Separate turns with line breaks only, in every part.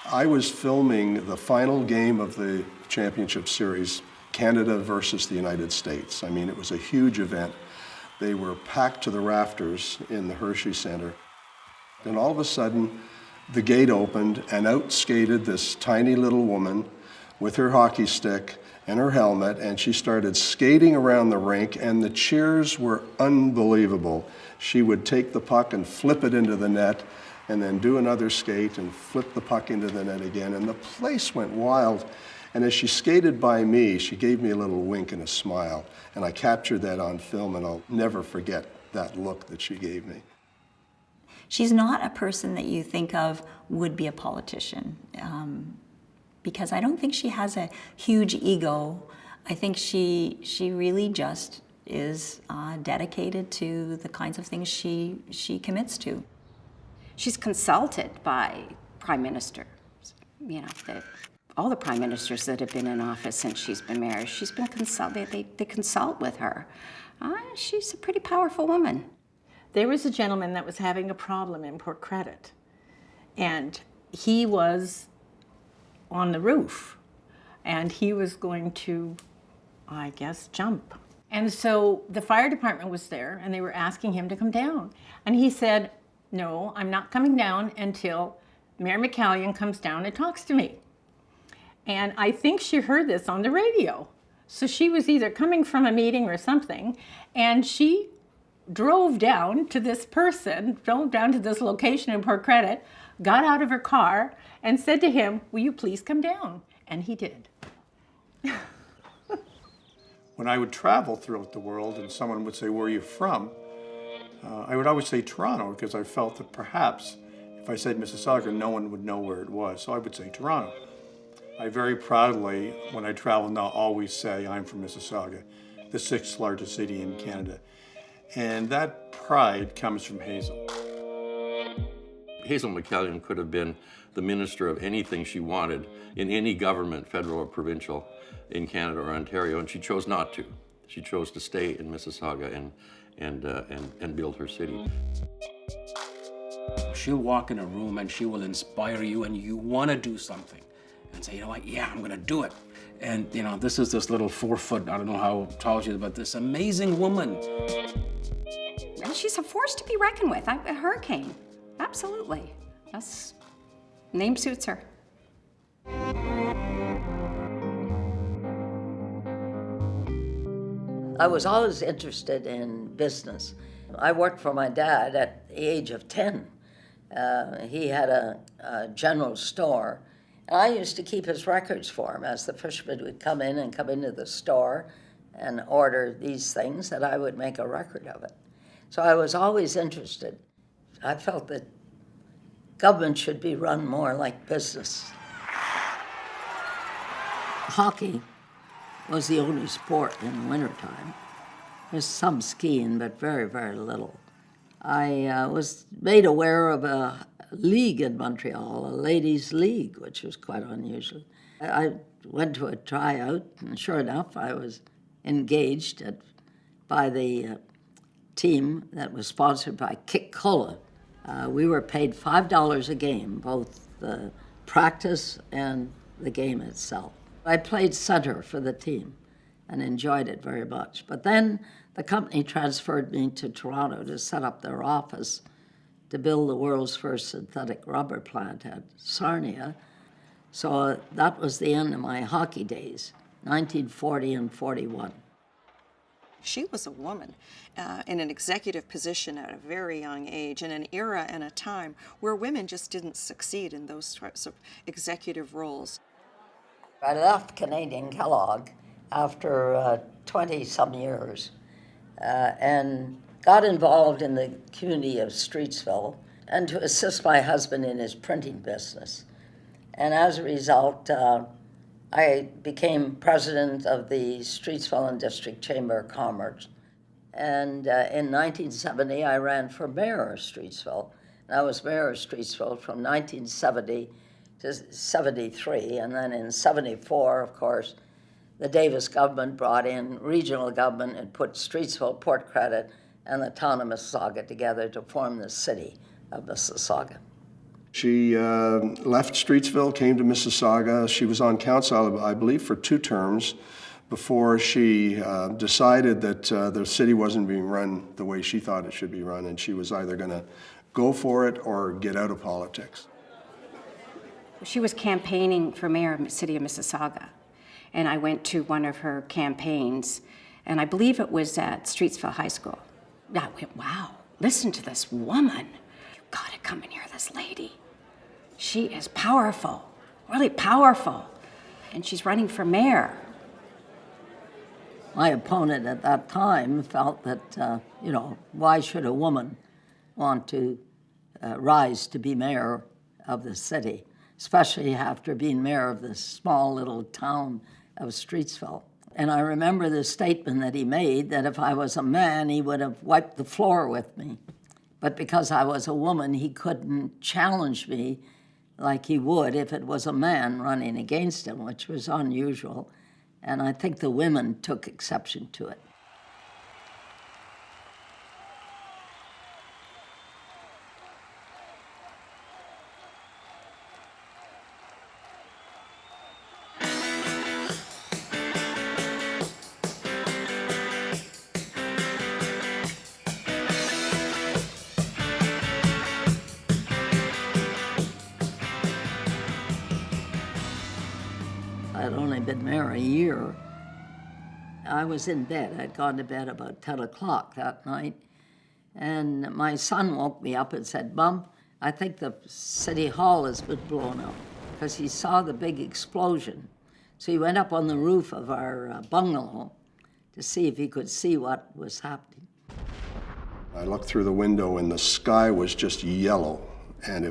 I was filming the final game of the championship series, Canada versus the United States. I mean, it was a huge event. They were packed to the rafters in the Hershey Center. And all of a sudden, the gate opened and out skated this tiny little woman with her hockey stick and her helmet, and she started skating around the rink, and the cheers were unbelievable. She would take the puck and flip it into the net, and then do another skate and flip the puck into the net again, and the place went wild. And as she skated by me, she gave me a little wink and a smile, and I captured that on film, and I'll never forget that look that she gave me.
She's not a person that you think of would be a politician, because I don't think she has a huge ego. I think she really just is dedicated to the kinds of things she commits to.
She's consulted by prime ministers. You know, all the prime ministers that have been in office since she's been mayor, she's been they consult with her. She's a pretty powerful woman.
There was a gentleman that was having a problem in Port Credit, and he was on the roof, and he was going to, I guess, jump. And so the fire department was there, and they were asking him to come down. And he said, "No, I'm not coming down until Mayor McCallion comes down and talks to me." And I think she heard this on the radio. So she was either coming from a meeting or something, and she drove down to this location in Port Credit, got out of her car, and said to him, "Will you please come down?" And he did.
When I would travel throughout the world and someone would say, "Where are you from?" I would always say Toronto, because I felt that perhaps if I said Mississauga, no one would know where it was. So I would say Toronto. I very proudly, when I travel now, always say I'm from Mississauga, the 6th largest city in Canada. And that pride comes from Hazel.
Hazel McCallion could have been the minister of anything she wanted in any government, federal or provincial, in Canada or Ontario, and she chose not to. She chose to stay in Mississauga and build her city.
She'll walk in a room and she will inspire you, and you want to do something and say, "You know what, yeah, I'm going to do it." And, you know, this is this little 4-foot, I don't know how tall she is, but this amazing woman.
She's a force to be reckoned with, a hurricane. Absolutely. Name suits her.
I was always interested in business. I worked for my dad at the age of 10. He had a general store, and I used to keep his records for him as the fishermen would come into the store and order these things, that I would make a record of it. So I was always interested. I felt that government should be run more like business. Hockey was the only sport in the wintertime. There's some skiing, but very, very little. I was made aware of a league in Montreal, a ladies' league, which was quite unusual. I went to a tryout, and sure enough, I was engaged by the team that was sponsored by Kick-Cola. We were paid $5 a game, both the practice and the game itself. I played center for the team and enjoyed it very much. But then the company transferred me to Toronto to set up their office to build the world's first synthetic rubber plant at Sarnia. So that was the end of my hockey days, 1940 and 41.
She was a woman in an executive position at a very young age, in an era and a time where women just didn't succeed in those types of executive roles.
I left Canadian Kellogg after 20-some years and got involved in the community of Streetsville and to assist my husband in his printing business. And as a result, I became president of the Streetsville and District Chamber of Commerce. And in 1970, I ran for mayor of Streetsville. And I was mayor of Streetsville from 1970 to 73. And then in 74, of course, the Davis government brought in regional government and put Streetsville, Port Credit, and the town of Mississauga together to form the city of Mississauga.
She left Streetsville, came to Mississauga. She was on council, I believe, for 2 terms before she decided that the city wasn't being run the way she thought it should be run, and she was either going to go for it or get out of politics.
She was campaigning for mayor of the city of Mississauga, and I went to one of her campaigns, and I believe it was at Streetsville High School. I went, wow, listen to this woman. You gotta come and hear this lady. She is powerful, really powerful, and she's running for mayor.
My opponent at that time felt that, why should a woman want to rise to be mayor of the city, especially after being mayor of this small little town of Streetsville. And I remember the statement that he made that if I was a man, he would have wiped the floor with me. But because I was a woman, he couldn't challenge me like he would if it was a man running against him, which was unusual. And I think the women took exception to it. I'd only been mayor a year. I was in bed. I'd gone to bed about 10 o'clock that night. And my son woke me up and said, Mom, I think the city hall has been blown up, because he saw the big explosion. So he went up on the roof of our bungalow to see if he could see what was happening.
I looked through the window and the sky was just yellow. And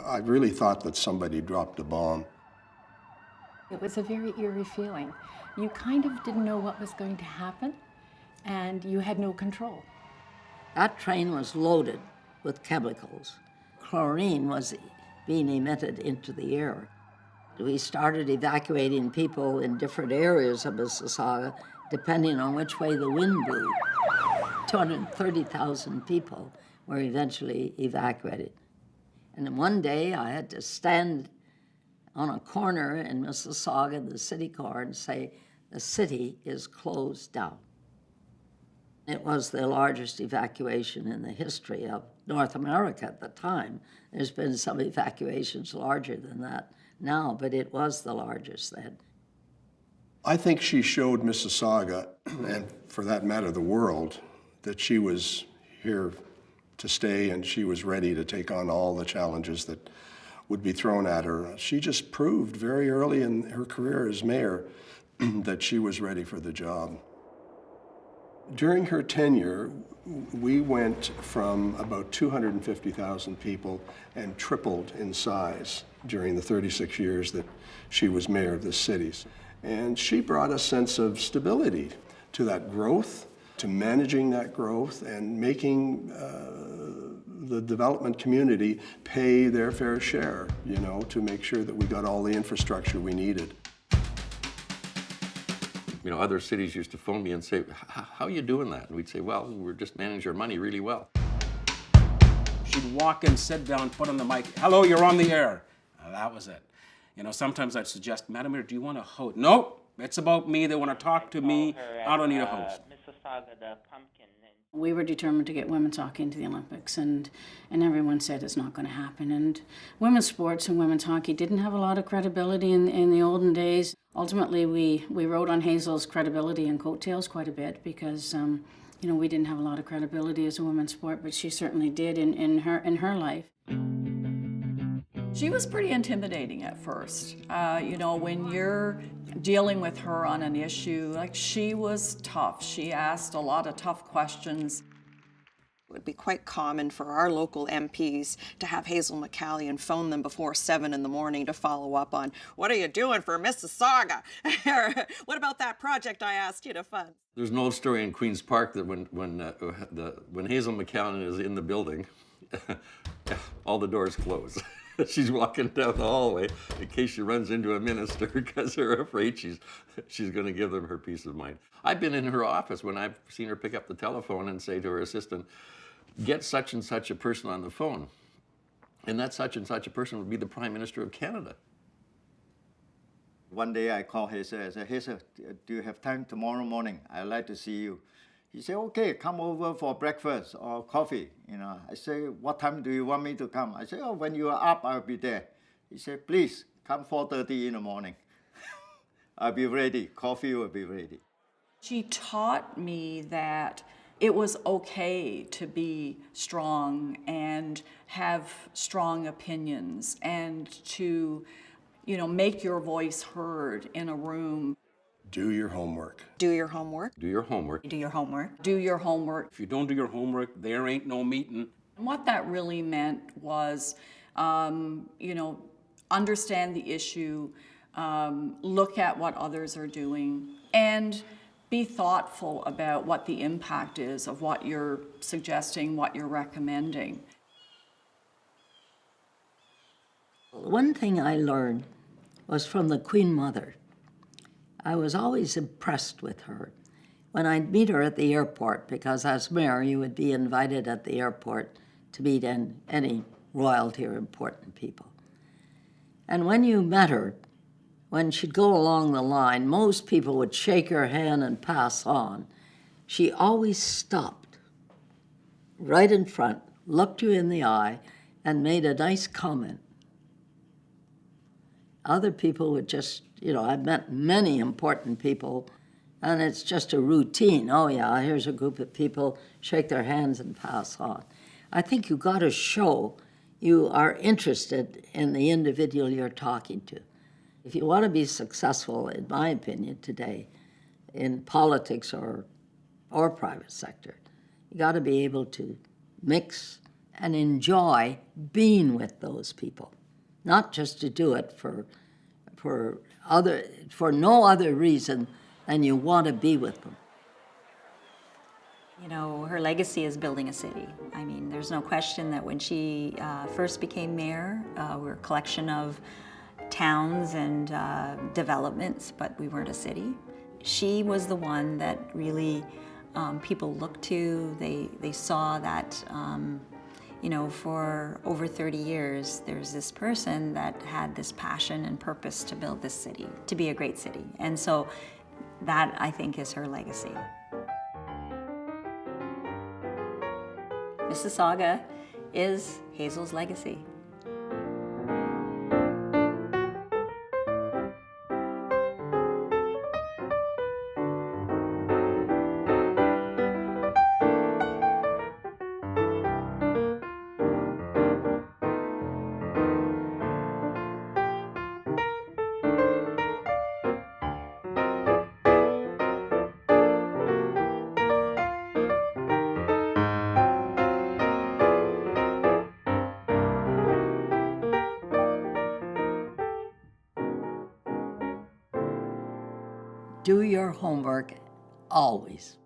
I really thought that somebody dropped a bomb.
It was a very eerie feeling. You kind of didn't know what was going to happen, and you had no control.
That train was loaded with chemicals. Chlorine was being emitted into the air. We started evacuating people in different areas of Mississauga, depending on which way the wind blew. 230,000 people were eventually evacuated. And then one day I had to stand on a corner in Mississauga, the city car, and say, the city is closed down. It was the largest evacuation in the history of North America at the time. There's been some evacuations larger than that now, but it was the largest then.
I think she showed Mississauga, and for that matter, the world, that she was here to stay and she was ready to take on all the challenges that would be thrown at her. She just proved very early in her career as mayor that she was ready for the job. During her tenure, we went from about 250,000 people and tripled in size during the 36 years that she was mayor of the city. And she brought a sense of stability to that growth, to managing that growth and making the development community pay their fair share, to make sure that we got all the infrastructure we needed.
Other cities used to phone me and say, how are you doing that? And we'd say, well, we're just managing our money really well.
She'd walk in, sit down, put on the mic, hello, you're on the air. That was it. Sometimes I'd suggest, Madam Mayor, do you want a host? Nope, it's about me, they want to talk to me, I don't need a host.
Mississauga, the pumpkin.
We were determined to get women's hockey into the Olympics, and everyone said it's not going to happen. And women's sports and women's hockey didn't have a lot of credibility in the olden days. Ultimately, we rode on Hazel's credibility and coattails quite a bit because, we didn't have a lot of credibility as a women's sport, but she certainly did in her life.
She was pretty intimidating at first. When you're dealing with her on an issue, she was tough. She asked a lot of tough questions.
It would be quite common for our local MPs to have Hazel McCallion phone them before 7 in the morning to follow up on, what are you doing for Mississauga? What about that project I asked you to fund?
There's an old story in Queen's Park that when Hazel McCallion is in the building, all the doors close. She's walking down the hallway in case she runs into a minister because they're afraid she's going to give them her peace of mind. I've been in her office when I've seen her pick up the telephone and say to her assistant, get such and such a person on the phone. and that such and such a person would be the Prime Minister of Canada.
One day I called Hazel. I said, Hazel, do you have time tomorrow morning? I'd like to see you. He said, okay, come over for breakfast or coffee. I say, what time do you want me to come? I said, oh, when you are up, I'll be there. He said, please, come 4:30 in the morning. I'll be ready. Coffee will be ready.
She taught me that it was okay to be strong and have strong opinions and to, make your voice heard in a room.
Do your homework.
Do your homework.
Do your homework.
Do your homework.
Do your homework.
If you don't do your homework, there ain't no meeting.
And what that really meant was, understand the issue, look at what others are doing, and be thoughtful about what the impact is of what you're suggesting, what you're recommending.
One thing I learned was from the Queen Mother. I was always impressed with her. When I'd meet her at the airport, because as mayor, you would be invited at the airport to meet any royalty or important people. And when you met her, when she'd go along the line, most people would shake her hand and pass on. She always stopped right in front, looked you in the eye, and made a nice comment. Other people would just, I've met many important people, and it's just a routine. Oh yeah, here's a group of people, shake their hands and pass on. I think you got to show you are interested in the individual you're talking to. If you want to be successful, in my opinion, today, in politics or private sector, you got to be able to mix and enjoy being with those people, not just to do it for no other reason than you want to be with them.
Her legacy is building a city. I mean, there's no question that when she first became mayor, we were a collection of towns and developments, but we weren't a city. She was the one that really people looked to. They saw that, for over 30 years, there's this person that had this passion and purpose to build this city, to be a great city. And so that, I think, is her legacy. Mississauga is Hazel's legacy.
Do your homework always.